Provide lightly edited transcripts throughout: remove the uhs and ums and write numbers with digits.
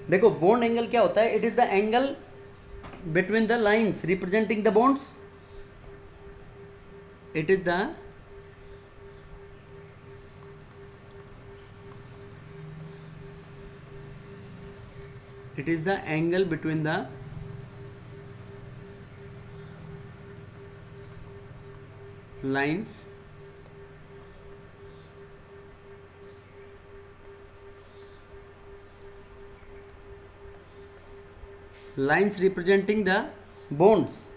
देखो bond angle क्या होता है, it is the angle between the lines representing the bonds, it is the angle between the lines representing the bonds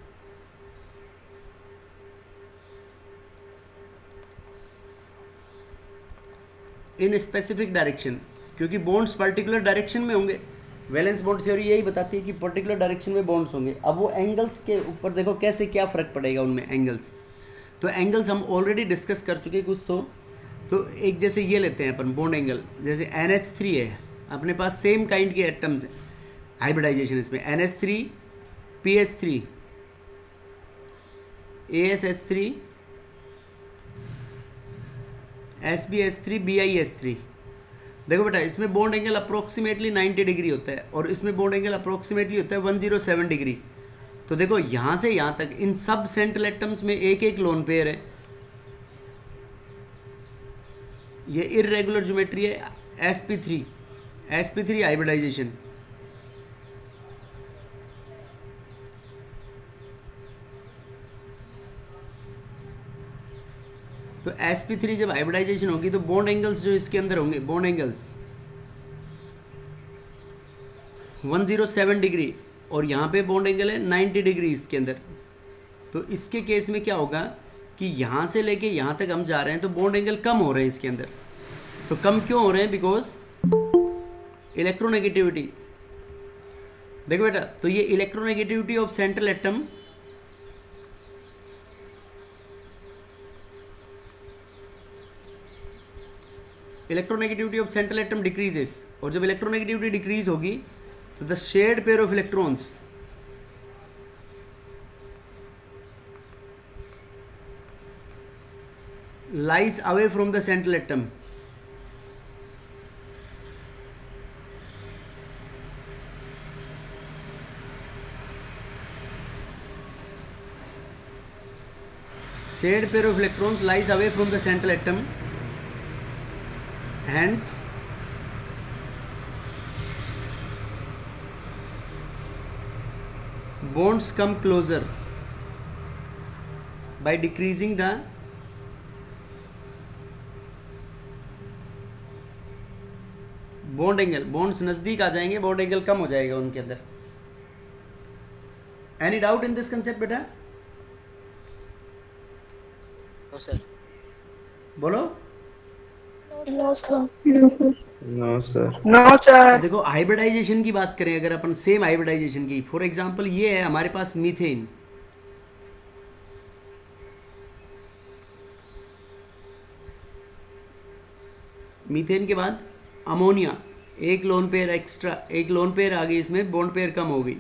in specific direction, क्योंकि bonds particular direction में होंगे। Valence bond theory यही बताती है कि पर्टिकुलर डायरेक्शन में bonds होंगे। अब वो एंगल्स के ऊपर देखो कैसे क्या फ़र्क पड़ेगा उनमें एंगल्स। तो एंगल्स हम ऑलरेडी डिस्कस कर चुके कुछ। तो एक जैसे ये लेते हैं अपन बॉन्ड एंगल, जैसे NH3 है अपने पास, सेम काइंड के एटम्स हैं, हाइब्रिडाइजेशन इसमें NH3 PH3 ASH3 SbH3 BiH3। देखो बेटा इसमें बॉन्ड एंगल अप्रोक्सीमेटली 90 डिग्री होता है और इसमें बॉन्ड एंगल अप्रोक्सीमेटली होता है 107 डिग्री। तो देखो यहाँ से यहाँ तक इन सब सेंट्रल एटम्स में एक एक लोन पेयर है। ये इर्रेगुलर ज्योमेट्री है sp3 हाइब्रिडाइजेशन। तो sp3 जब हाइब्रिडाइजेशन होगी तो बॉन्ड एंगल्स जो इसके अंदर होंगे, बॉन्ड एंगल्स 107 डिग्री और यहाँ पे बॉन्ड एंगल है 90 डिग्री इसके अंदर। तो इसके केस में क्या होगा कि यहाँ से लेके यहाँ तक हम जा रहे हैं तो बॉन्ड एंगल कम हो रहे हैं इसके अंदर। तो कम क्यों हो रहे हैं? Because electronegativity. देखो बेटा तो ये electronegativity of central atom decreases, और जब इलेक्ट्रोनेगेटिविटी डिक्रीज होगी तो the shared pair of electrons lies away from the central atom. Shared pair of electrons lies away from the central atom, hence bonds come closer by decreasing the bond angle. Bonds नजदीक आ जाएंगे, bond angle कम हो जाएगा उनके अंदर। Any doubt in this concept बेटा? No sir. बोलो। No sir. No sir. No sir. देखो hybridization की बात करें अगर अपन, सेम हाइब्रिडाइजेशन की, फॉर एग्जांपल ये है हमारे पास मीथेन। मीथेन के बाद अमोनिया, एक लोन पेयर एक्स्ट्रा, एक लोन पेयर आ गई, इसमें बॉन्ड पेयर कम हो गई।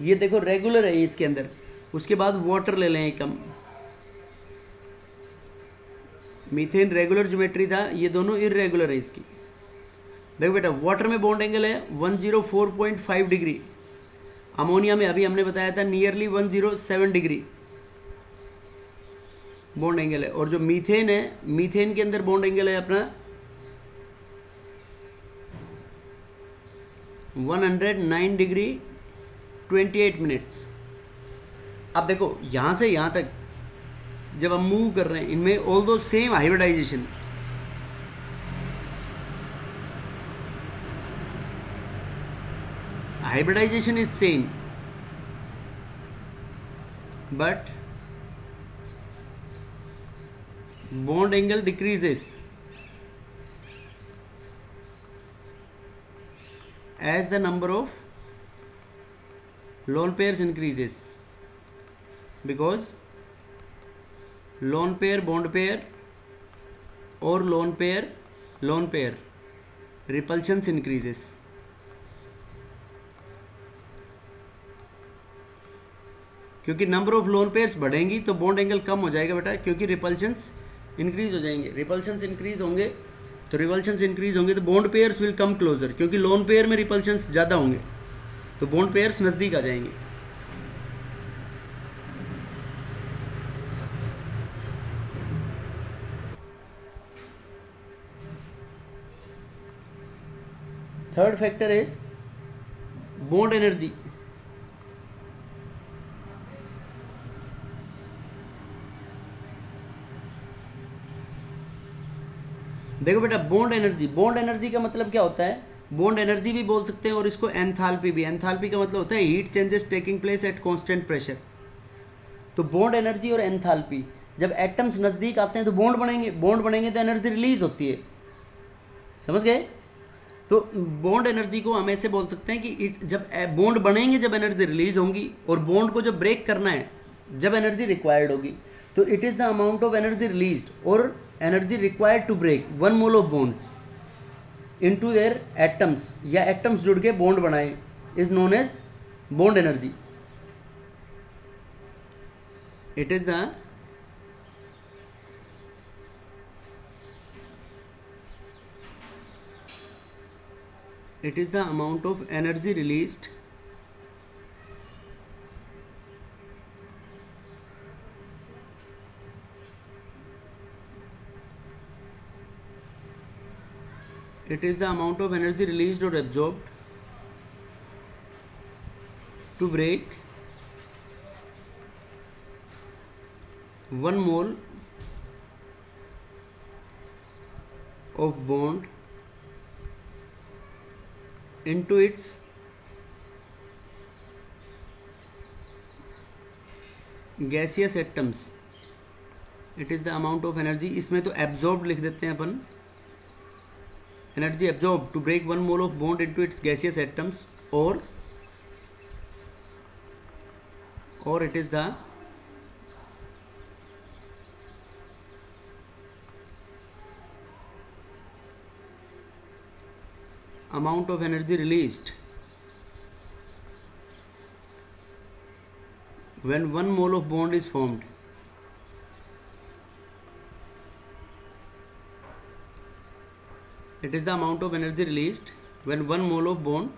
ये देखो रेगुलर है इसके अंदर। उसके बाद वाटर ले लें कम, मीथेन रेगुलर ज्योमेट्री था, ये दोनों इरेगुलर है इसकी। देखो बेटा वाटर में बॉन्ड एंगल है 104.5 डिग्री, अमोनिया में अभी हमने बताया था नियरली 107 डिग्री बॉन्ड एंगल है। और जो मीथेन है, मीथेन के अंदर बॉन्ड एंगल है अपना 109 डिग्री 28 मिनट्स। अब देखो यहाँ से यहाँ तक जब हम मूव कर रहे हैं इनमें, although same hybridisation, hybridisation is same, but bond angle decreases as the number of lone pairs increases, because lone pair bond pair or lone pair repulsions increases। क्योंकि नंबर ऑफ लोन पेयर्स बढ़ेंगी तो bond angle कम हो जाएगा बेटा, क्योंकि repulsions increase हो जाएंगे, repulsions increase होंगे, तो रिपल्शंस इंक्रीज होंगे तो bond pairs will come closer, क्योंकि लोन पेयर में रिपल्शंस ज़्यादा होंगे तो बॉन्ड पेयर्स नज़दीक आ जाएंगे। Third factor is bond energy. देखो बेटा, बॉन्ड एनर्जी, बॉन्ड एनर्जी का मतलब क्या होता है, बॉन्ड एनर्जी भी बोल सकते हैं और इसको एंथैल्पी भी। एंथैल्पी का मतलब होता है heat changes taking place at constant pressure. तो बॉन्ड एनर्जी और एंथैल्पी, जब एटम्स नज़दीक आते हैं तो बॉन्ड बनेंगे, बॉन्ड बनेंगे तो एनर्जी रिलीज होती है, समझ गए। तो बॉन्ड एनर्जी को हम ऐसे बोल सकते हैं कि जब बॉन्ड बनेंगे जब एनर्जी रिलीज होंगी, और बॉन्ड को जब ब्रेक करना है जब एनर्जी रिक्वायर्ड होगी, तो it is the amount of energy released और energy required to break one mole of bonds into their atoms, या एटम्स जुड़ के बॉन्ड बनाए, is known as bond energy. It is the amount of energy released or absorbed to break 1 mole of bond into its gaseous atoms। It is the amount of energy, इसमें तो absorb लिख देते हैं अपन, energy absorb to break 1 mole of bond into its gaseous atoms, और it is the amount of energy released when 1 mole of bond is formed। It is the amount of energy released when 1 mole of bond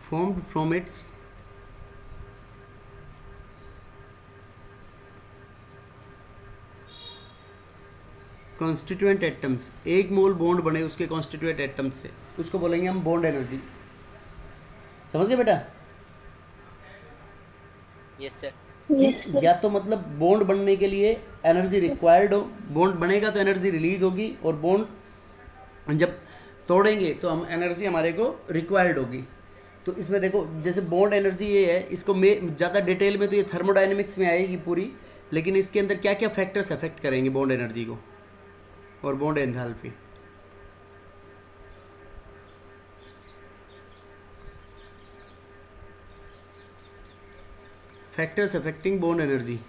formed from its constituent atoms. एक मोल bond बने उसके constituent atoms से, उसको बोलेंगे हम bond energy. समझ गए बेटा? Yes sir. कि या तो मतलब बॉन्ड बनने के लिए एनर्जी रिक्वायर्ड हो, बॉन्ड बनेगा तो एनर्जी रिलीज होगी, और बॉन्ड जब तोड़ेंगे तो हम एनर्जी हमारे को रिक्वायर्ड होगी। तो इसमें देखो, जैसे बॉन्ड एनर्जी ये है, इसको ज़्यादा डिटेल में तो ये थर्मोडाइनमिक्स में आएगी पूरी, लेकिन इसके अंदर क्या क्या फैक्टर्स अफेक्ट करेंगे बॉन्ड एनर्जी को और bond enthalpy. Factors affecting bond energy.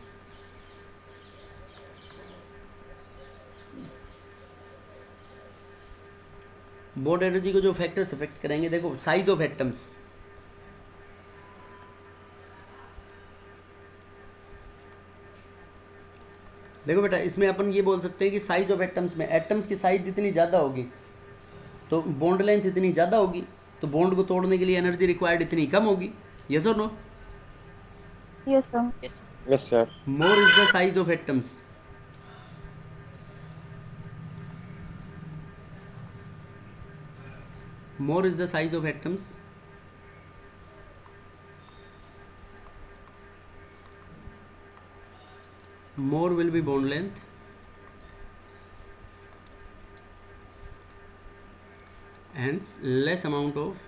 Bond energy को जो फैक्टर्स अफेक्ट करेंगे, देखो साइज ऑफ एटम्स, देखो बेटा इसमें अपन ये बोल सकते हैं कि साइज ऑफ एटम्स में एटम्स की साइज जितनी ज़्यादा होगी तो बॉन्ड लेंथ इतनी ज़्यादा होगी, तो बॉन्ड को तोड़ने के लिए एनर्जी रिक्वायर्ड इतनी कम होगी। यस और no? Yes, sir. Yes, sir. More is the size of atoms, more is the size of atoms, more will be bond length, hence less amount of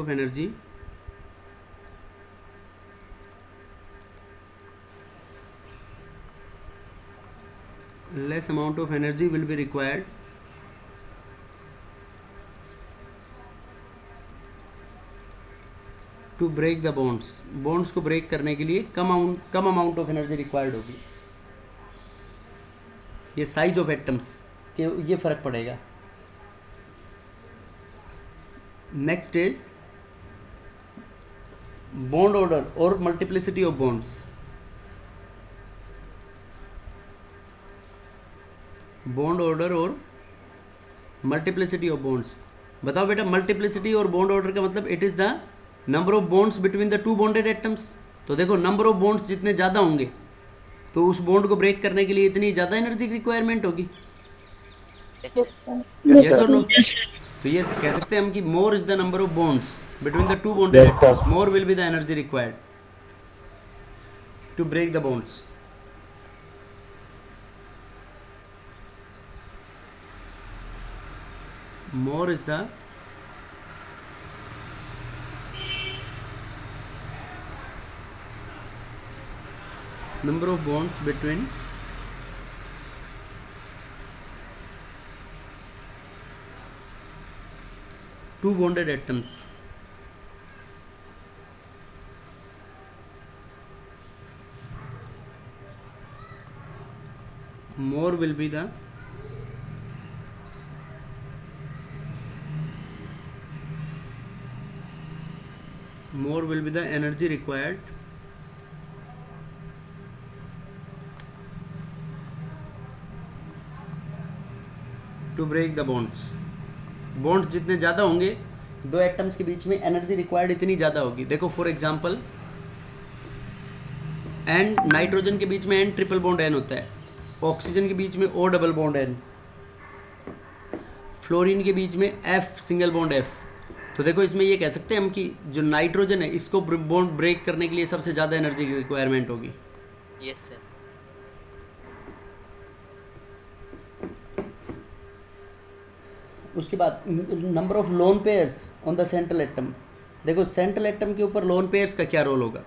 energy will be required to break the bonds, bonds को break करने के लिए कम amount of energy required होगी। ये size of atoms के ये फर्क पड़ेगा। नेक्स्ट इज बॉन्ड ऑर्डर और multiplicity of bonds. Bond order और मल्टीप्लिसिटी ऑफ बॉन्ड्स। बताओ बेटा, मल्टीप्लिसिटी और बॉन्ड ऑर्डर का मतलब it is the number of bonds between the two bonded atoms. तो देखो, नंबर ऑफ बॉन्ड्स जितने ज़्यादा होंगे तो उस बॉन्ड को ब्रेक करने के लिए इतनी ज़्यादा एनर्जी की रिक्वायरमेंट होगी। Yes, sir. यस और नो? तो ये कह सकते हैं हम कि more is the number of bonds between the two bonded atoms, more will be the energy required to break the bonds. More is the number of bonds between two bonded atoms. More will be the energy required to break the bonds. Bonds जितने ज़्यादा होंगे दो atoms के बीच में, energy required इतनी ज़्यादा होगी। देखो फॉर एग्जांपल, एन नाइट्रोजन के बीच में एन ट्रिपल बॉन्ड एन होता है, ऑक्सीजन के बीच में O double bond N, fluorine के बीच में एफ सिंगल बॉन्ड एफ। तो देखो इसमें ये कह सकते हैं हम कि जो नाइट्रोजन है इसको बॉन्ड ब्रेक करने के लिए सबसे ज़्यादा एनर्जी की रिक्वायरमेंट होगी। Yes sir. उसके बाद number of lone pairs on the central atom. देखो सेंट्रल एटम के ऊपर लोन पेयर्स का क्या रोल होगा?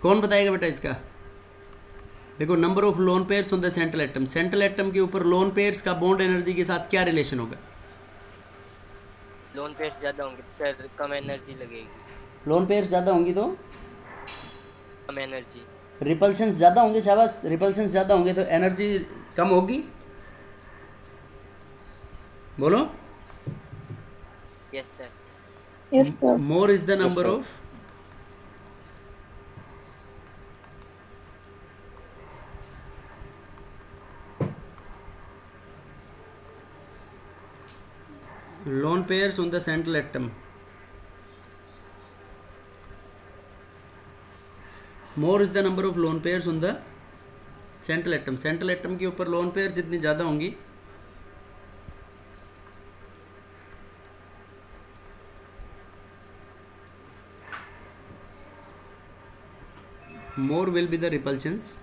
कौन बताएगा बेटा इसका? देखो number of lone pairs on the central atom, central atom के ऊपर लोन पेयर्स का बॉन्ड एनर्जी के साथ क्या रिलेशन होगा? लोन पेयर्स ज्यादा होंगे तो सर कम एनर्जी लगेगी। लोन पेयर्स ज़्यादा होंगी तो कम एनर्जी। रिपल्शंस ज़्यादा होंगे, शाबाश, रिपल्शंस ज़्यादा होंगे तो एनर्जी कम होगी। बोलो। Yes sir. Yes, sir. More is the number of lone pairs on the central atom. More is the number of lone pairs on the central atom. Central atom के ऊपर lone pairs जितनी ज़्यादा होंगी more will be the repulsions.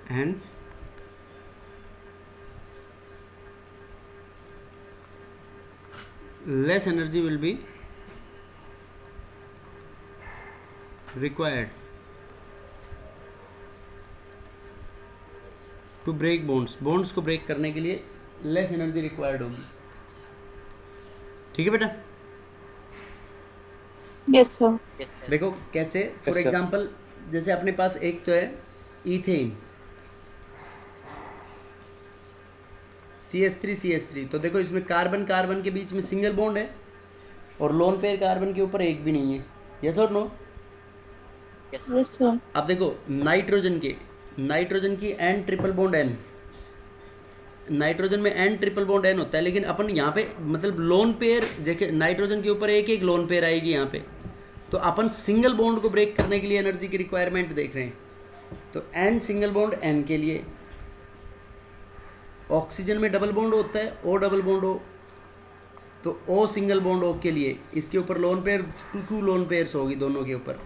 Hence less energy will be required to break bonds. bonds को break करने के लिए less energy required होगी। ठीक है बेटा? Yes, sir. Yes sir. देखो कैसे, फॉर sir. एग्जांपल जैसे अपने पास एक तो है इथेन CH3 तो देखो इसमें कार्बन कार्बन के बीच में सिंगल बॉन्ड है और लोन पेयर कार्बन के ऊपर एक भी नहीं है। यस और नो? Yes Yes, sir. अब देखो नाइट्रोजन की N triple bond N, nitrogen में एन ट्रिपल बॉन्ड एन होता है, लेकिन अपन यहाँ पे मतलब लोन पेयर देखिए नाइट्रोजन के ऊपर एक एक लोन पेयर आएगी यहाँ पे, तो अपन सिंगल बॉन्ड को ब्रेक करने के लिए एनर्जी की रिक्वायरमेंट देख रहे हैं। तो एन सिंगल बॉन्ड एन के लिए, ऑक्सीजन में डबल बॉन्ड होता है ओ डबल बॉन्ड ओ, तो ओ सिंगल बॉन्ड ओ के लिए इसके ऊपर lone pair two lone pairs होगी दोनों के ऊपर।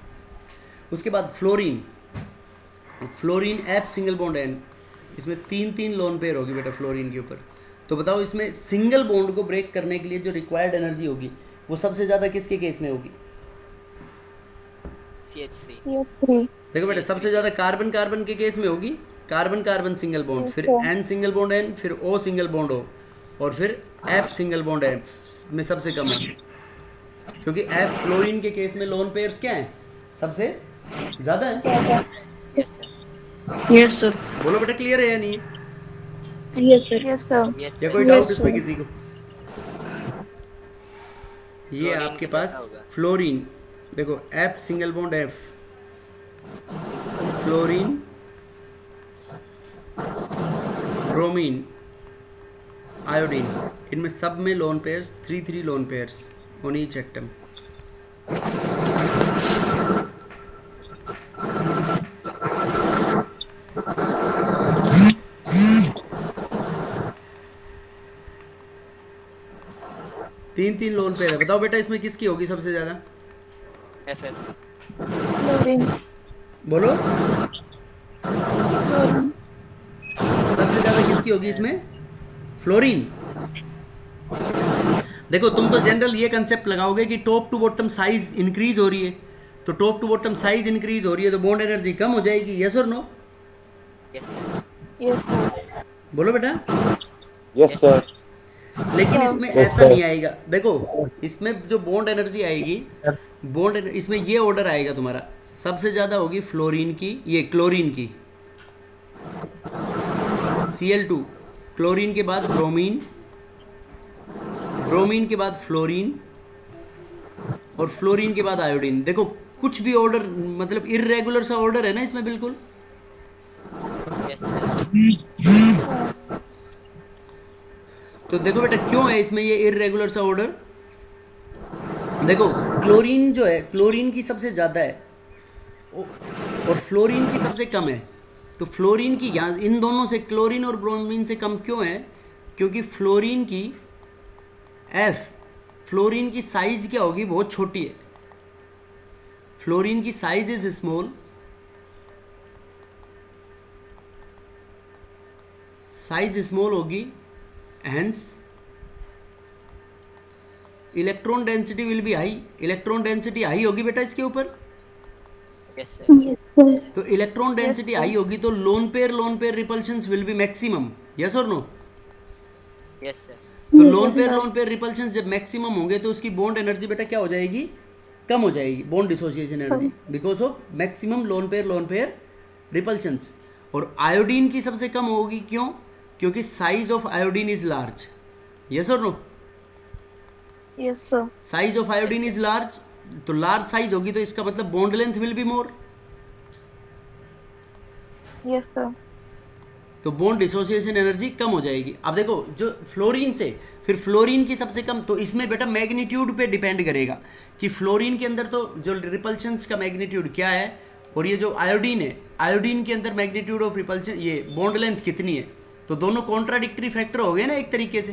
उसके बाद fluorine F single bond N, इसमें 3 लोन पेयर होगी बेटा फ्लोरीन के ऊपर। तो बताओ इसमें सिंगल बॉन्ड को ब्रेक करने के लिए जो रिक्वायर्ड एनर्जी होगी वो सबसे ज़्यादा किसके केस में होगी? CH3 CH3 देखो बेटा सबसे ज़्यादा कार्बन कार्बन के केस में होगी, कार्बन कार्बन सिंगल बॉन्ड, फिर N सिंगल बॉन्ड N, फिर O सिंगल बॉन्ड O, और फिर F सिंगल बॉन्ड F में सबसे कम है, क्योंकि F फ्लोरीन के केस में लोन पेयर्स क्या हैं? सबसे ज़्यादा है। यस सर यस सर बोलो बेटा क्लियर है या नहीं? Yes sir yes sir yes या सर कोई डाउट इसमें किसी को? ये फ्लोरीन आपके का पास क्या होगा? फ्लोरीन, देखो F single bond F, chlorine, bromine, iodine, इनमें सब में lone pairs 3 lone pairs on each atom. तीन लोन पेयर है। बताओ बेटा इसमें किसकी होगी सबसे ज्यादा? FF फ्लोरीन बोलो सबसे ज्यादा किसकी होगी इसमें? फ्लोरीन। देखो तुम तो जनरल ये कंसेप्ट लगाओगे कि top to bottom size increase हो रही है, तो top to bottom size increase हो रही है तो बॉन्ड एनर्जी कम हो जाएगी, यस और no? Yes sir yes sir बोलो बेटा। Yes sir. लेकिन इसमें ऐसा नहीं आएगा। देखो इसमें जो बॉन्ड एनर्जी आएगी, इसमें ये ऑर्डर आएगा तुम्हारा, सबसे ज्यादा होगी फ्लोरीन की, ये क्लोरीन की, Cl2, क्लोरीन के बाद ब्रोमीन, ब्रोमीन के बाद फ्लोरीन, और फ्लोरीन के बाद आयोडीन। देखो कुछ भी ऑर्डर मतलब इर्रेगुलर सा ऑर्डर है ना इसमें बिल्कुल। यस सर तो देखो बेटा क्यों है इसमें ये इर्रेगुलर सा ऑर्डर? देखो क्लोरीन जो है, क्लोरीन की सबसे ज़्यादा है और फ्लोरीन की सबसे कम है। तो फ्लोरीन की यहाँ इन दोनों से, क्लोरीन और ब्रोमीन से कम क्यों है? क्योंकि फ्लोरीन की फ्लोरीन की साइज क्या होगी? बहुत छोटी है। फ्लोरीन की size is small, size small होगी, hence electron density will be high. Electron density high होगी बेटा इसके ऊपर। यस सर तो इलेक्ट्रॉन डेंसिटी हाई होगी तो lone pair repulsions will be maximum, yes और नो? यस सर तो लोन पेयर रिपल्शंस जब मैक्सिमम होंगे तो उसकी बॉन्ड एनर्जी बेटा क्या हो जाएगी? कम हो जाएगी, bond dissociation energy, because of maximum lone pair repulsions. और आयोडीन की सबसे कम होगी, क्यों? क्योंकि size of iodine is large, yes और no? Yes sir size of iodine is large, तो लार्ज साइज होगी तो इसका मतलब bond length will be more, yes sir तो बॉन्ड डिसोसिएशन एनर्जी कम हो जाएगी। अब देखो जो फ्लोरीन से, फिर फ्लोरीन की सबसे कम, तो इसमें बेटा मैग्नीट्यूड पे डिपेंड करेगा कि फ्लोरीन के अंदर तो जो रिपल्शंस का मैग्नीट्यूड क्या है, और ये जो आयोडीन है, आयोडीन के अंदर मैग्नीट्यूड ऑफ रिपल्शन, ये बॉन्ड लेंथ कितनी है? तो दोनों कॉन्ट्राडिक्टरी फैक्टर हो गए ना एक तरीके से।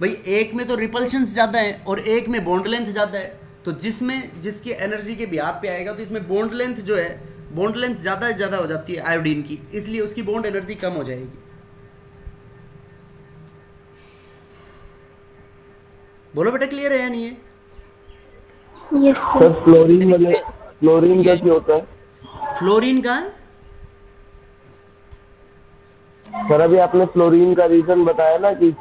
भाई एक में तो रिपल्शंस ज़्यादा है और एक में बॉन्ड लेंथ ज़्यादा है, तो जिसमें जिसकी एनर्जी के बिहाफ पे आएगा तो इसमें बॉन्ड लेंथ जो है, बॉन्ड लेंथ ज़्यादा हो जाती है आयोडीन की, इसलिए उसकी बॉन्ड एनर्जी कम हो जाएगी। बोलो बेटा क्लियर है या नहीं है? यस सर फ्लोरीन वाले, फ्लोरीन का क्या होता है? फ्लोरीन का सर अभी आपने फ्लोरीन का रीजन बताया ना कि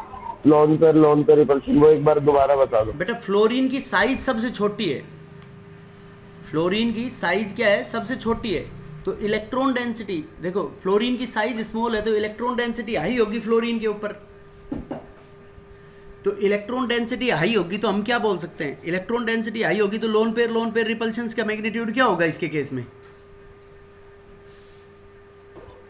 लोन पर रिपल्शन, वो एक बार दोबारा बता दो। बेटा फ्लोरीन की साइज सबसे छोटी है। फ्लोरीन की साइज क्या है? सबसे छोटी है। तो इलेक्ट्रॉन डेंसिटी, देखो फ्लोरीन की साइज स्मॉल है तो इलेक्ट्रॉन डेंसिटी हाई होगी फ्लोरीन के ऊपर। तो इलेक्ट्रॉन डेंसिटी हाई होगी तो हम क्या बोल सकते हैं? इलेक्ट्रॉन डेंसिटी हाई होगी तो लोन पेयर रिपल्शंस का मैग्नीट्यूड क्या होगा इसके केस में?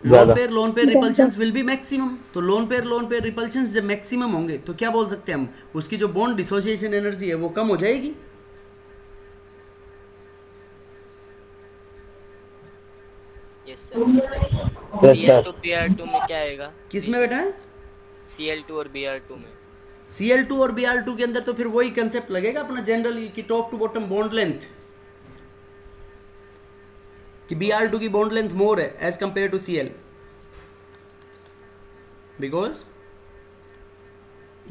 Loan pair repulsions will be maximum. तो लोन पेयर रिपल्शंस जब मैक्सिमम होंगे तो क्या बोल सकते हैं हम? उसकी जो बॉन्ड डिसोसिएशन एनर्जी है वो कम हो जाएगी। यस सर Cl2 Br2 में क्या आएगा? किसमें बेटा? Cl2 और Br2 में। Cl2 और Br2 के अंदर तो फिर वही कंसेप्ट लगेगा अपना जनरल कि top to bottom bond length, कि Br2 की बॉन्ड लेंथ मोर है as compare to Cl। Because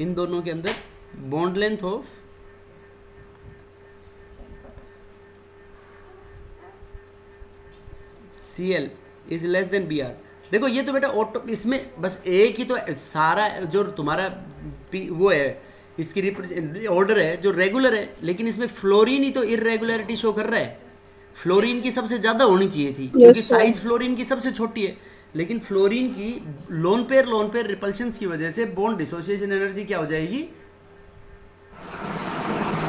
in दोनों के अंदर bond length of Cl is less than Br। देखो ये तो बेटा ऑटो, इसमें बस एक ही तो सारा जो तुम्हारा वो है इसकी ऑर्डर है जो रेगुलर है, लेकिन इसमें फ्लोरीन ही तो इरेगुलरिटी शो कर रहा है। फ्लोरीन की सबसे ज़्यादा होनी चाहिए थी क्योंकि साइज फ्लोरीन की सबसे छोटी है, लेकिन फ्लोरीन की लोन पेयर रिपल्शंस की वजह से बॉन्ड डिसोसिएशन एनर्जी क्या हो जाएगी,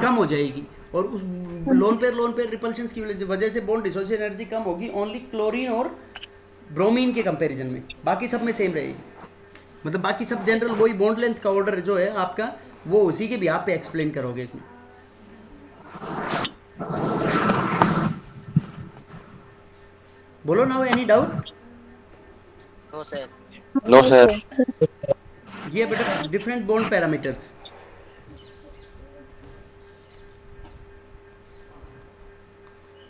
कम हो जाएगी। और उस लोन पेयर रिपल्शंस की वजह से बॉन्ड डिसोसिएशन एनर्जी कम होगी ओनली क्लोरीन और ब्रोमीन के कंपैरिजन में, बाकी सब में सेम रहेगी। मतलब बाकी सब जनरल वही बॉन्ड लेंथ का ऑर्डर जो है आपका वो उसी के बिहाफ पे एक्सप्लेन करोगे इसमें। बोलो ना, any doubt? No sir. No sir. ये बेटा डिफरेंट बॉन्ड पैरामीटर्स।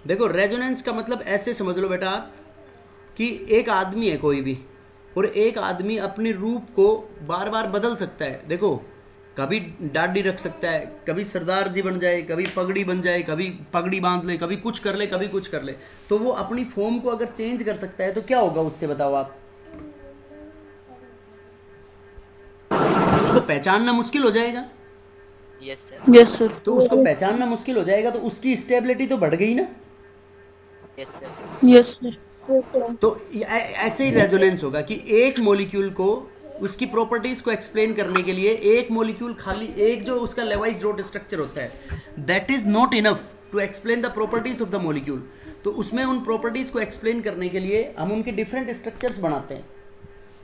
देखो रेजोनेंस का मतलब ऐसे समझ लो बेटा आप कि एक आदमी है कोई भी, और एक आदमी अपने रूप को बार बार बदल सकता है। देखो कभी दाढ़ी रख सकता है, कभी सरदार जी बन जाए, कभी पगड़ी बन जाए, कभी पगड़ी बांध ले, कभी कुछ कर ले, कभी कुछ कर ले। तो वो अपनी फॉर्म को अगर चेंज कर सकता है तो क्या होगा उससे, बताओ आप? उसको पहचानना मुश्किल हो जाएगा। Yes sir. Yes sir. तो उसको पहचानना मुश्किल हो जाएगा तो उसकी स्टेबिलिटी तो बढ़ गई ना। Yes sir. Yes sir. तो ऐसे ही रेजोनेंस होगा कि एक मॉलिक्यूल को उसकी प्रॉपर्टीज को एक्सप्लेन करने के लिए एक मॉलिक्यूल खाली एक जो उसका लेवाइज डॉट स्ट्रक्चर होता है that is not enough to explain the properties of the molecule. तो उसमें उन प्रॉपर्टीज को एक्सप्लेन करने के लिए हम उनके डिफरेंट स्ट्रक्चर्स बनाते हैं।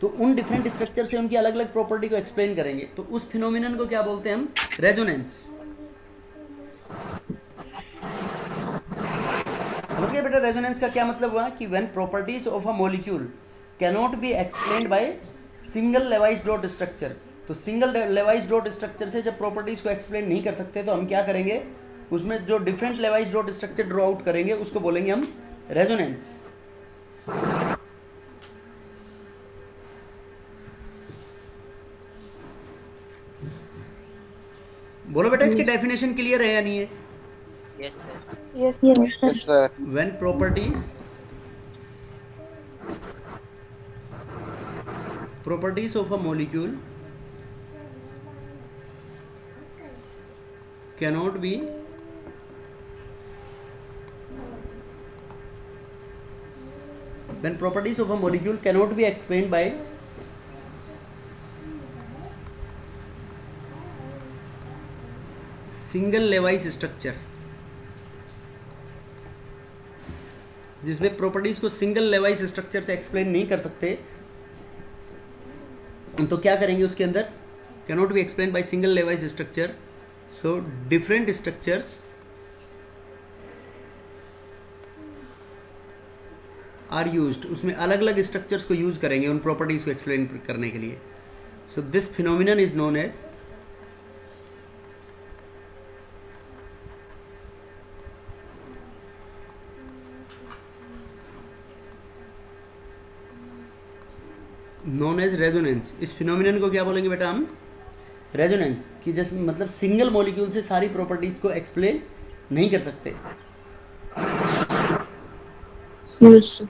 तो उन डिफरेंट स्ट्रक्चर से उनकी अलग अलग प्रॉपर्टी को एक्सप्लेन करेंगे। तो उस फिनोमिनन को क्या बोलते हैं हम? रेजोनेंस। समझ गए बेटा रेजोनेंस का क्या मतलब हुआ कि when properties of a molecule cannot be explained by single Lewis dot structure. तो सिंगल लेवाइज डॉट स्ट्रक्चर से जब प्रॉपर्टीज को एक्सप्लेन नहीं कर सकते तो हम क्या करेंगे, उसमें जो different Lewis dot structure draw out करेंगे उसको बोलेंगे हम रेजोनेंस। बोलो बेटा इसकी डेफिनेशन क्लियर है या नहीं है? Yes sir. Yes yes sir. When properties of a molecule cannot be explained by single Lewis structure, जिसमें प्रॉपर्टीज को सिंगल लेवाइज स्ट्रक्चर से एक्सप्लेन नहीं कर सकते तो क्या करेंगे उसके अंदर? Cannot be explain by single Lewis structure. So different structures are used, उसमें अलग अलग स्ट्रक्चर्स को यूज करेंगे उन प्रॉपर्टीज को एक्सप्लेन करने के लिए। So this phenomenon is known as resonance. इस फिनोमिनन को क्या बोलेंगे बेटा हम? रेजोनेंस। कि जैसे मतलब सिंगल मॉलिक्यूल से सारी प्रॉपर्टीज को एक्सप्लेन नहीं कर सकते। Yes sir.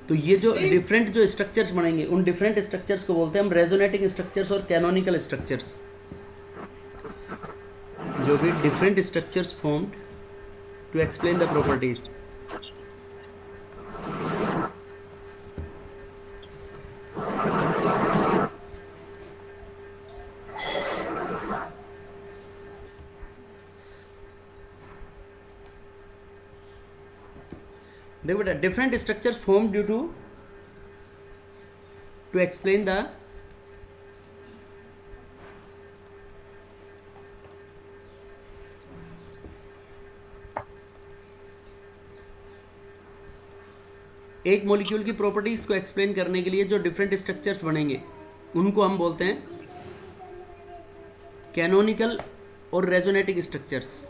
तो ये जो डिफरेंट जो स्ट्रक्चर्स बनेंगे उन डिफरेंट स्ट्रक्चर्स को बोलते हैं हम रेजोनेटिंग स्ट्रक्चर्स और कैनोनिकल स्ट्रक्चर्स। जो भी different structures formed to explain the properties. देखो बेटा different structures form due to explain the एक मॉलिक्यूल की प्रॉपर्टीज को एक्सप्लेन करने के लिए जो डिफरेंट स्ट्रक्चर्स बनेंगे उनको हम बोलते हैं कैनोनिकल और resonating structures.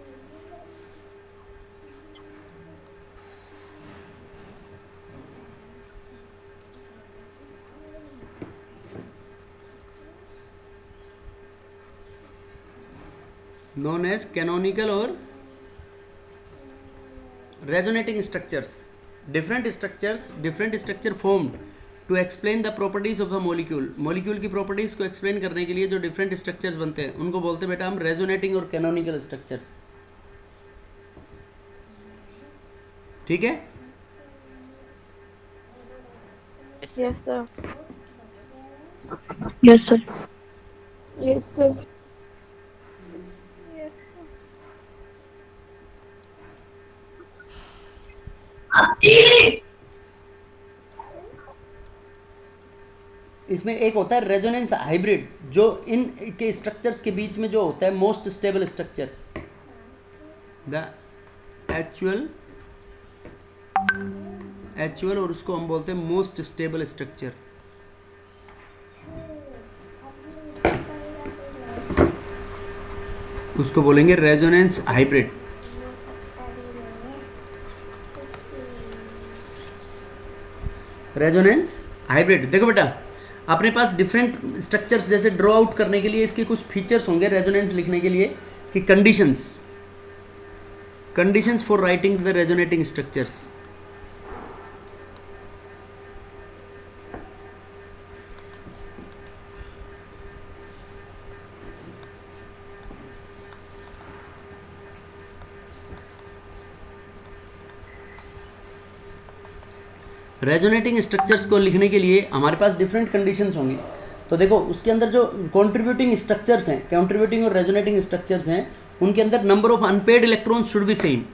Known as canonical और resonating structures. Different structure formed to explain the properties of the molecule. Molecule की प्रॉपर्टीज को एक्सप्लेन करने के लिए जो डिफरेंट स्ट्रक्चर्स बनते हैं उनको बोलते हैं बेटा हम रेजोनेटिंग और कैनोनिकल स्ट्रक्चर्स। ठीक है? Yes, Yes, sir. Yes, sir. Yes, sir. इसमें एक होता है रेजोनेंस हाइब्रिड, जो इन के स्ट्रक्चर्स के बीच में जो होता है most stable structure, the actual और उसको हम बोलते हैं मोस्ट स्टेबल स्ट्रक्चर। उसको बोलेंगे रेजोनेंस हाइब्रिड। Resonance hybrid. देखो बेटा अपने पास डिफरेंट स्ट्रक्चर्स जैसे ड्रॉ आउट करने के लिए इसके कुछ फीचर्स होंगे रेजोनेंस लिखने के लिए कि conditions for writing the resonating structures. Resonating structures को लिखने के लिए हमारे पास डिफरेंट कंडीशंस होंगी। तो देखो उसके अंदर जो कंट्रीब्यूटिंग स्ट्रक्चर्स हैं, कंट्रीब्यूटिंग और रेजोनेटिंग स्ट्रक्चर्स हैं, उनके अंदर number of unpaired electrons should be same.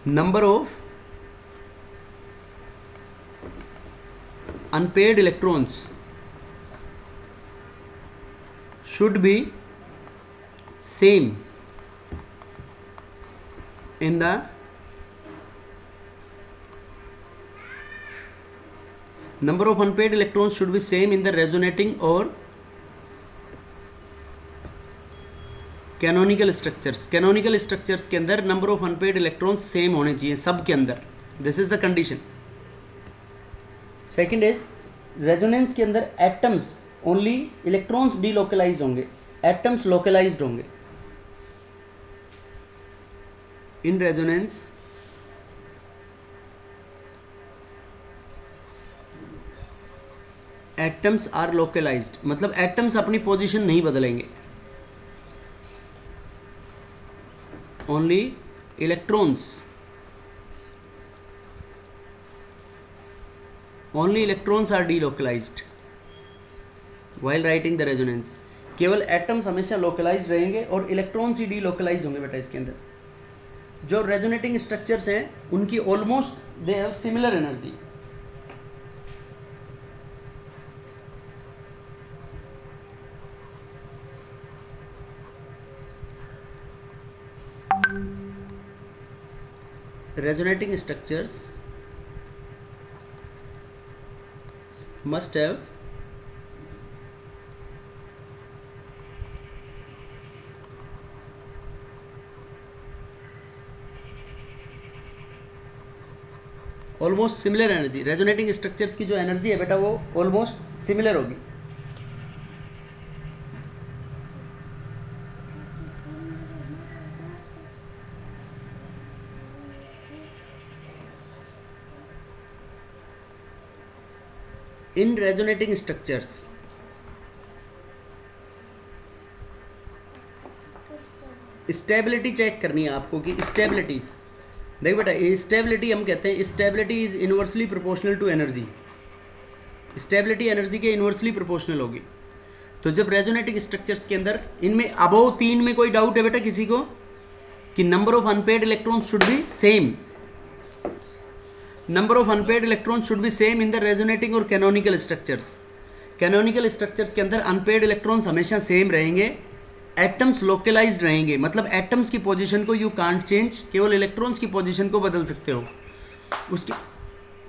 Number of unpaired electrons should be same in the number of unpaired electrons should be same in the resonating और canonical structures। canonical structures के अंदर number of unpaired electrons same होने चाहिए सब के अंदर। this is the condition। second is resonance के अंदर atoms only electrons delocalize होंगे, atoms localized होंगे। in resonance atoms are localised, मतलब एटम्स अपनी पोजीशन नहीं बदलेंगे। Only electrons are delocalised while writing the resonance. केवल एटम्स हमेशा लोकलाइज्ड रहेंगे और इलेक्ट्रॉन्स ही डीलोकलाइज होंगे बेटा। इसके अंदर जो रेजोनेटिंग स्ट्रक्चर्स हैं उनकी almost they have similar energy. resonating structures must have almost similar energy. Resonating structures की जो एनर्जी है बेटा वो ऑलमोस्ट सिमिलर होगी। इन रेजोनेटिंग स्ट्रक्चर्स स्टेबिलिटी चेक करनी है आपको कि स्टेबिलिटी, देख बेटा स्टेबिलिटी हम कहते हैं stability is inversely proportional to energy. Stability energy के इनवर्सली प्रोपोर्शनल होगी। तो जब रेजोनेटिंग स्ट्रक्चर्स के अंदर इनमें अबव 3 में कोई डाउट है बेटा किसी को कि number of unpaired electrons should be same, number of unpaired electron should be same in the resonating और कैनोनिकल स्ट्रक्चर्स। कैनोनिकल स्ट्रक्चर्स के अंदर अनपेड इलेक्ट्रॉन्स हमेशा सेम रहेंगे, एटम्स लोकलाइज्ड रहेंगे, मतलब एटम्स की पोजीशन को यू कांट चेंज, केवल इलेक्ट्रॉन्स की पोजीशन को बदल सकते हो।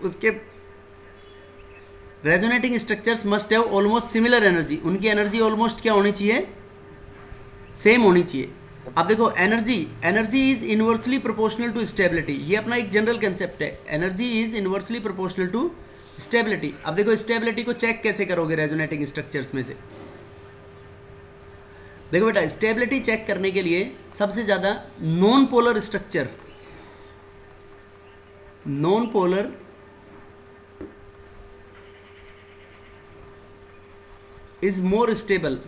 उसके resonating structures must have almost similar energy. उनकी एनर्जी ऑलमोस्ट क्या होनी चाहिए, सेम होनी चाहिए। अब देखो energy is inversely proportional to stability, ये अपना एक जनरल कंसेप्ट है। Energy is inversely proportional to stability. अब देखो स्टेबिलिटी को चेक कैसे करोगे रेजोनेटिंग स्ट्रक्चर्स में से। देखो बेटा, स्टेबिलिटी चेक करने के लिए सबसे ज़्यादा non polar structure, non polar is more stable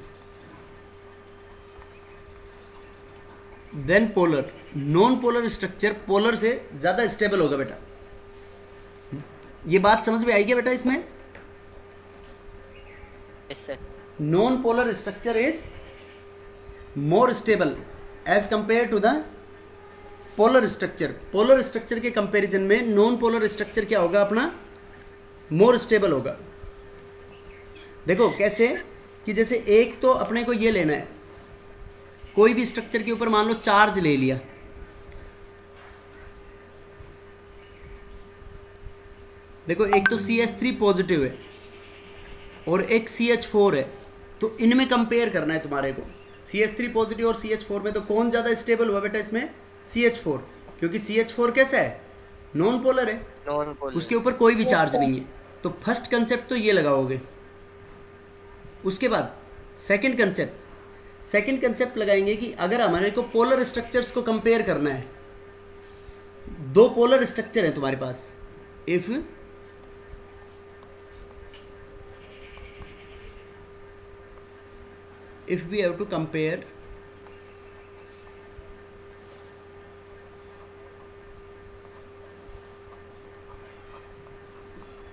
then polar. Non polar structure polar से ज़्यादा स्टेबल होगा बेटा। ये बात समझ में आई क्या बेटा इसमें? Yes sir. Non polar structure is more stable as compare to the polar structure. Polar structure के कंपैरिजन में नॉन पोलर स्ट्रक्चर क्या होगा अपना? मोर स्टेबल होगा। देखो कैसे, कि जैसे एक तो अपने को ये लेना है, कोई भी स्ट्रक्चर के ऊपर मान लो चार्ज ले लिया, देखो एक तो CH3 पॉजिटिव है और एक CH4 है, तो इनमें कंपेयर करना है तुम्हारे को। CH3 पॉजिटिव और CH4 में तो कौन ज़्यादा स्टेबल हुआ बेटा इसमें? CH4, क्योंकि CH4 कैसा है? नॉन पोलर है, नॉन पोलर, उसके ऊपर कोई भी चार्ज नहीं है। तो फर्स्ट कंसेप्ट तो ये लगाओगे। उसके बाद सेकंड कंसेप्ट लगाएंगे कि अगर हमारे को पोलर स्ट्रक्चर्स को कंपेयर करना है, दो पोलर स्ट्रक्चर है तुम्हारे पास, if we have to compare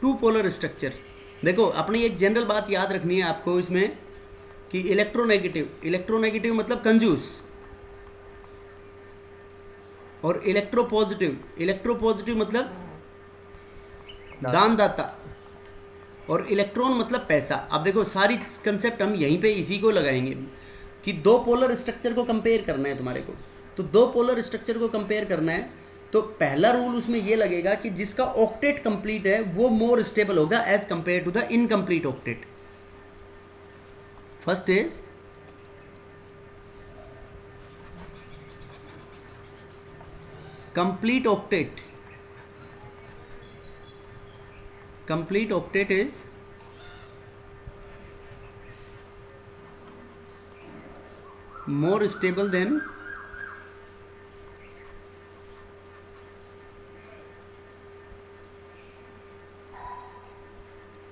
two polar structure. देखो अपनी एक जनरल बात याद रखनी है आपको इसमें कि इलेक्ट्रोनेगेटिव मतलब कंजूस, और इलेक्ट्रोपॉजिटिव मतलब दानदाता, और इलेक्ट्रॉन मतलब पैसा। अब देखो सारी कंसेप्ट हम यहीं पे इसी को लगाएंगे कि दो पोलर स्ट्रक्चर को कंपेयर करना है तुम्हारे को। तो दो पोलर स्ट्रक्चर को कंपेयर करना है तो पहला रूल उसमें ये लगेगा कि जिसका ऑक्टेट कंप्लीट है वो मोर स्टेबल होगा as compare to the incomplete octet. First is complete octet is more stable than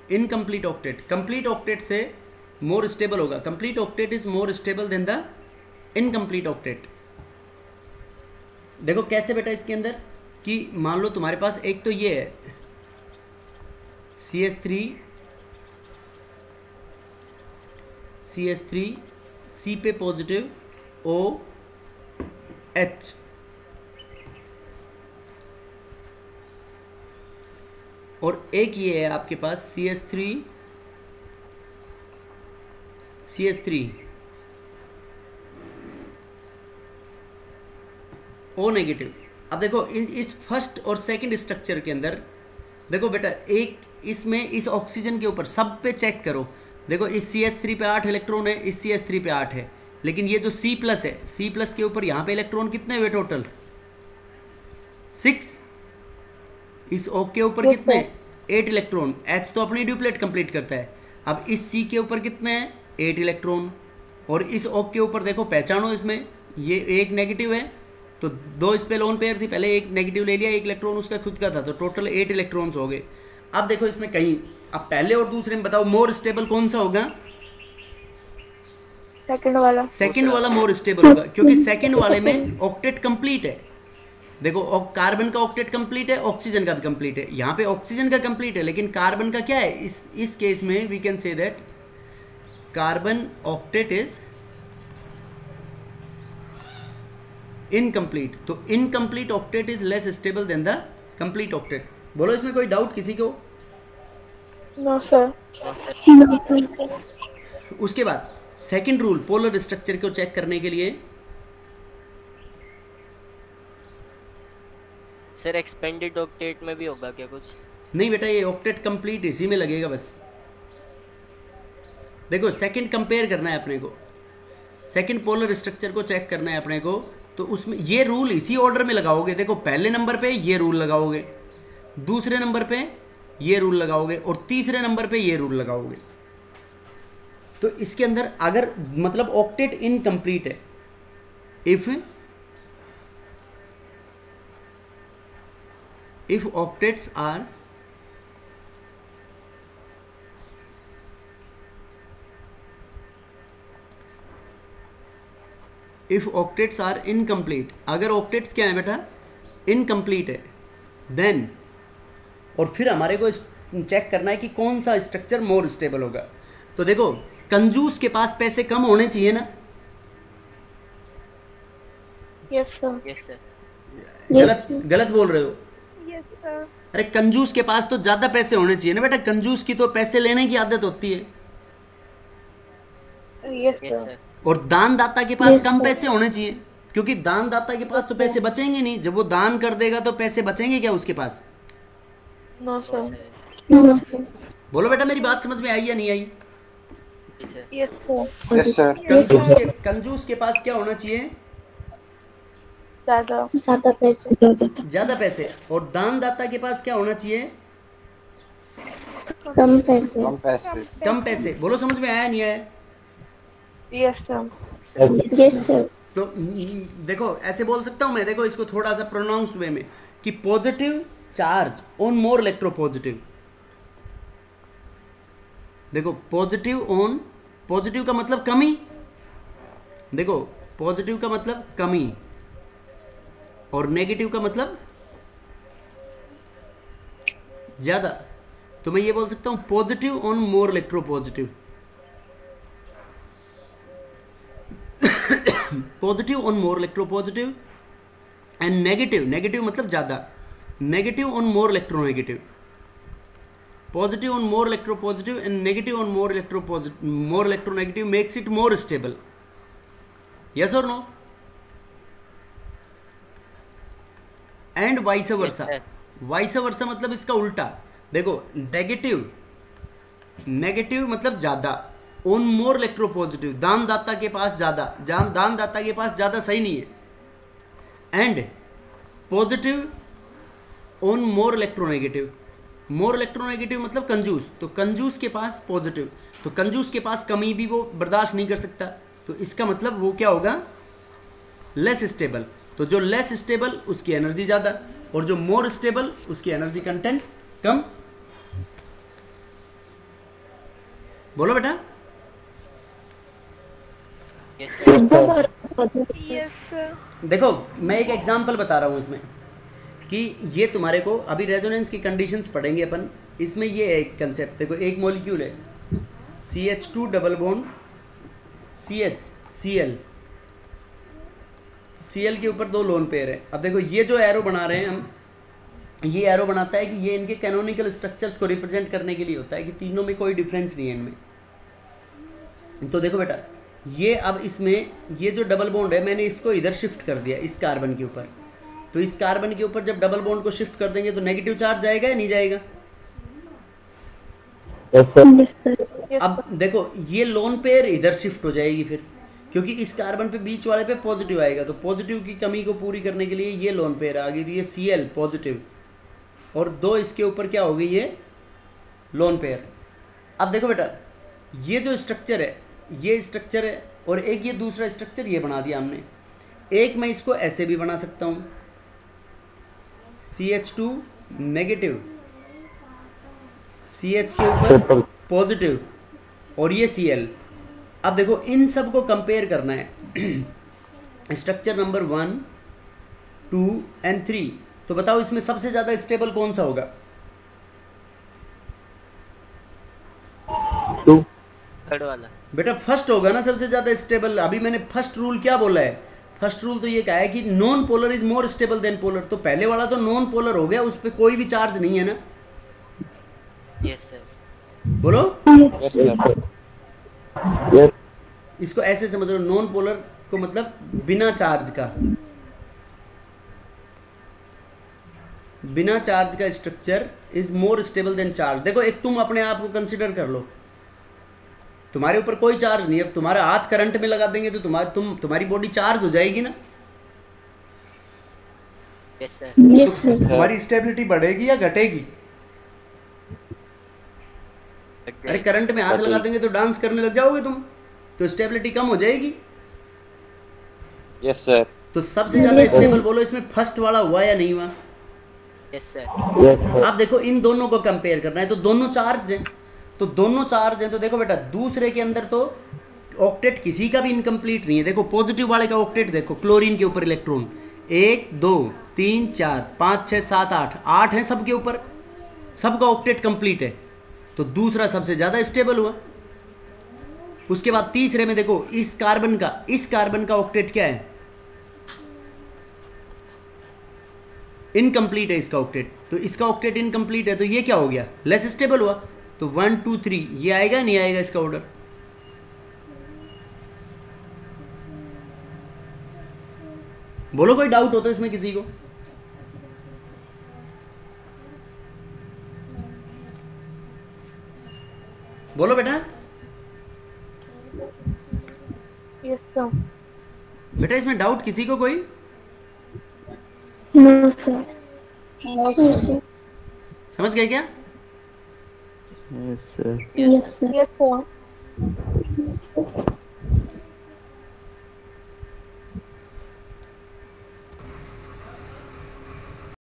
incomplete octet। complete octet से more stable होगा, complete octet is more stable than the incomplete octet। देखो कैसे बेटा, इसके अंदर कि मान लो तुम्हारे पास एक तो ये है CH3 C पे पॉजिटिव OH, और एक ये है आपके पास CH3 O नेगेटिव। अब देखो इस फर्स्ट और सेकंड स्ट्रक्चर के अंदर देखो बेटा, एक इसमें इस ऑक्सीजन के ऊपर सब पे चेक करो। देखो इस CH3 पे 8 इलेक्ट्रॉन है, इस CH3 पे 8 है, लेकिन ये जो C+ है, C+ के ऊपर यहाँ पे इलेक्ट्रॉन कितने हुए टोटल? 6। इस O के ऊपर कितने? 8 इलेक्ट्रॉन। H तो अपनी ड्यूप्लेट कंप्लीट करता है। अब इस C के ऊपर कितने हैं? 8 इलेक्ट्रॉन। और इस O के ऊपर देखो, पहचानो इसमें ये एक नेगेटिव है, तो दो इस पे लोन पेयर थी, पहले एक नेगेटिव ले लिया, एक इलेक्ट्रॉन उसका खुद का था, तो टोटल 8 इलेक्ट्रॉन्स हो गए। अब देखो इसमें कहीं, अब पहले और दूसरे में बताओ मोर स्टेबल कौन सा होगा? सेकंड वाला मोर स्टेबल होगा, क्योंकि सेकंड वाले में ऑक्टेट कंप्लीट है। देखो कार्बन का ऑक्टेट कंप्लीट है, ऑक्सीजन का भी कंप्लीट है। यहाँ पे ऑक्सीजन का कंप्लीट है, लेकिन कार्बन का क्या है? इस केस में we can say that carbon octet is incomplete. तो incomplete octet is less stable than the complete octet. बोलो इसमें कोई डाउट किसी को? No sir. उसके बाद सेकंड रूल पोलर स्ट्रक्चर को चेक करने के लिए, सर एक्सपेंडेड ऑक्टेट में भी होगा क्या कुछ? नहीं बेटा, ये ऑक्टेट कंप्लीट इसी में लगेगा बस। देखो सेकंड कंपेयर करना है अपने को, सेकंड पोलर स्ट्रक्चर को चेक करना है अपने को, तो उसमें ये रूल इसी ऑर्डर में लगाओगे। देखो पहले नंबर पे ये रूल लगाओगे, दूसरे नंबर पे ये रूल लगाओगे, और तीसरे नंबर पे ये रूल लगाओगे। तो इसके अंदर अगर मतलब ऑक्टेट इनकम्प्लीट है, if octets are incomplete, अगर ऑक्टेट्स क्या है बेटा, इनकम्प्लीट है, देन, और फिर हमारे को चेक करना है कि कौन सा स्ट्रक्चर मोर स्टेबल होगा। तो देखो कंजूस के पास पैसे कम होने चाहिए ना, Yes, sir. Yes, sir. गलत बोल रहे हो? Yes, sir. अरे कंजूस के पास तो ज्यादा पैसे होने चाहिए ना बेटा, कंजूस की तो पैसे लेने की आदत होती है। Yes, Yes, sir. sir. और दानदाता के पास Yes, कम sir. पैसे होने चाहिए, क्योंकि दानदाता के पास तो पैसे बचेंगे नहीं, जब वो दान कर देगा तो पैसे बचेंगे क्या उसके पास? No, No, sir. sir. No, sir. बोलो बेटा, मेरी बात समझ में आई या नहीं आई? Yes, sir. Yes, sir. Yes sir. कंजूस के पास क्या होना चाहिए? ज्यादा पैसे। ज्यादा पैसे। और दानदाता के पास क्या होना चाहिए? कम पैसे। कम पैसे। कम पैसे। बोलो समझ में आया नहीं आया? Yes, sir. Sir. Yes, sir. तो देखो ऐसे बोल सकता हूँ मैं, देखो इसको थोड़ा सा प्रोनाउंस्ड वे में, कि positive charge on more electropositive. देखो पॉजिटिव का मतलब कमी, देखो पॉजिटिव का मतलब कमी, और नेगेटिव का मतलब ज्यादा। तो मैं ये बोल सकता हूं positive on more electropositive, positive on more electropositive, and negative मतलब ज्यादा, negative on more electronegative, positive on more electropositive and negative on more electronegative makes it more stable. Yes और नो? And vice versa. Vice versa मतलब इसका उल्टा। देखो negative मतलब ज्यादा, ऑन मोर इलेक्ट्रोपॉजिटिव, दानदाता के पास ज्यादा, दानदाता के पास ज्यादा सही नहीं है, and positive on more electronegative. More electronegative मतलब कंजूस, तो कंजूस के पास पॉजिटिव, तो कंजूस के पास कमी भी वो बर्दाश्त नहीं कर सकता, तो इसका मतलब वो क्या होगा? Less stable. तो जो लेस स्टेबल उसकी एनर्जी ज़्यादा, और जो मोर स्टेबल उसकी एनर्जी कंटेंट कम। बोलो बेटा। Yes, sir. Yes, sir. देखो मैं एक एग्जांपल बता रहा हूँ इसमें, कि ये तुम्हारे को अभी रेजोनेंस की कंडीशंस पढ़ेंगे अपन। इसमें ये है एक कंसेप्ट, देखो एक मॉलिक्यूल है CH2 double bond CH Cl के ऊपर 2 लोन पेयर है। अब देखो ये जो एरो बना रहे हैं हम, ये एरो बनाता है कि ये इनके कैनोनिकल स्ट्रक्चर्स को रिप्रेजेंट करने के लिए होता है, कि तीनों में कोई डिफरेंस नहीं है इनमें। तो देखो बेटा, ये अब इसमें ये जो डबल बॉन्ड है मैंने इसको इधर शिफ्ट कर दिया इस कार्बन के ऊपर, तो इस कार्बन के ऊपर जब डबल बॉन्ड को शिफ्ट कर देंगे तो नेगेटिव चार्ज जाएगा या नहीं जाएगा? अब देखो ये लोन पेयर इधर शिफ्ट हो जाएगी फिर, क्योंकि इस कार्बन पे बीच वाले पे पॉजिटिव आएगा, तो पॉजिटिव की कमी को पूरी करने के लिए ये लोन पेयर आ गई, तो ये Cl पॉजिटिव, और 2 इसके ऊपर क्या हो गई, ये लोन पेयर। अब देखो बेटा, ये जो स्ट्रक्चर है ये स्ट्रक्चर है, और एक ये दूसरा स्ट्रक्चर ये बना दिया हमने। एक मैं इसको ऐसे भी बना सकता हूँ, CH2 नेगेटिव, CH के ऊपर पॉजिटिव, और ये Cl। अब देखो इन सब को कंपेयर करना है स्ट्रक्चर नंबर 1, 2 एंड 3। तो बताओ इसमें सबसे ज़्यादा स्टेबल कौन सा होगा? 2। थर्ड वाला। बेटा फर्स्ट होगा ना सबसे ज़्यादा स्टेबल। अभी मैंने फर्स्ट रूल क्या बोला है? फर्स्ट रूल तो ये कहा है कि non polar is more stable then polar. तो पहले वाला तो नॉन पोलर हो गया, उस पर कोई भी चार्ज नहीं है ना। Yes sir. बोलो यस सर। इसको ऐसे समझ लो, नॉन पोलर को मतलब बिना चार्ज का, बिना चार्ज का structure is more stable then charge. देखो एक तुम अपने आप को कंसिडर कर लो, तुम्हारे ऊपर कोई चार्ज नहीं है, अब तुम्हारा हाथ करंट में लगा देंगे तो तुम्हारी बॉडी चार्ज हो जाएगी ना। Yes sir. Yes sir. तुम्हारी स्टेबिलिटी बढ़ेगी या घटेगी? अरे करंट में हाथ लगा देंगे तो डांस करने लग जाओगे तुम, तो स्टेबिलिटी कम हो जाएगी। Yes sir. तो सबसे ज्यादा स्टेबल बोलो इसमें फर्स्ट वाला हुआ या नहीं हुआ? Yes sir. Yes sir. आप देखो इन दोनों को कंपेयर करना है, तो दोनों चार्ज हैं, तो दोनों चार्ज हैं, तो देखो बेटा दूसरे के अंदर तो ऑक्टेट किसी का भी इनकम्प्लीट नहीं है। देखो पॉजिटिव वाले का ऑक्टेट देखो, क्लोरीन के ऊपर इलेक्ट्रॉन 1 2 3 4 5 6 7 8 8 है सबके ऊपर, सबका ऑक्टेट कंप्लीट है, तो दूसरा सबसे ज्यादा स्टेबल हुआ। उसके बाद तीसरे में देखो इस कार्बन का ऑक्टेट क्या है, इनकम्प्लीट है इसका ऑक्टेट, तो इसका ऑक्टेट इनकम्प्लीट है, तो ये क्या हो गया, लेस स्टेबल हुआ। तो 1 2 3 ये आएगा नहीं आएगा इसका ऑर्डर? बोलो कोई डाउट हो तो इसमें किसी को? बोलो बेटा। Yes, sir. बेटा इसमें डाउट किसी को कोई? No, sir. No, sir. समझ गए क्या? Yes, sir.